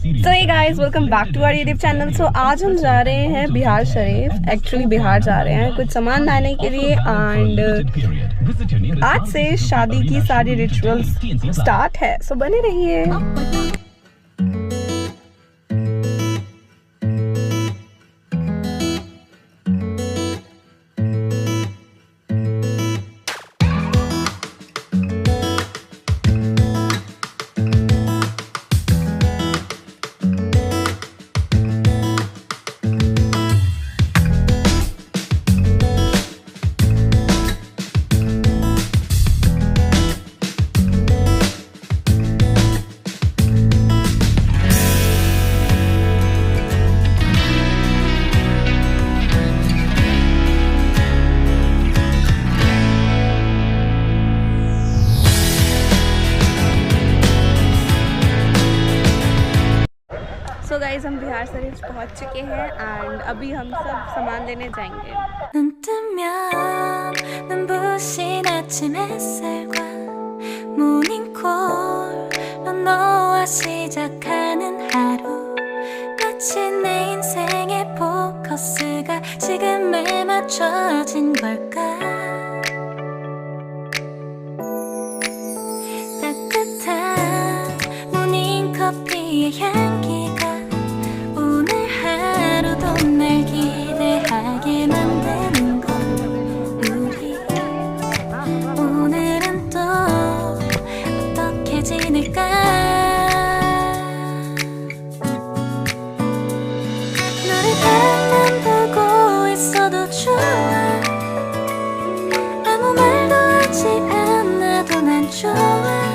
So hey guys, welcome back to our YouTube channel. So आज हम जा रहे हैं बिहार शरीफ. एक्चुअली बिहार जा रहे हैं कुछ सामान लाने के लिए एंड आज से शादी की सारी रिचुअल्स स्टार्ट है. सो बने रहिए. तो गाइस हम बिहार शरीफ पहुंच चुके हैं एंड अभी हम सब सामान लेने जाएंगे. 눈 뜨면 눈부신 아침 햇살과 모닝콜로 너와 시작하는 하루 마치 내 인생의 포커스가 지금에 맞춰진 걸까 따뜻한 모닝커피의 향기가 날 기대하게 만드는 건 우리 오늘은 또 어떻게 지낼까 너를 바라만 보고 있어도 좋아 아무 말도 하지 않아도 난 좋아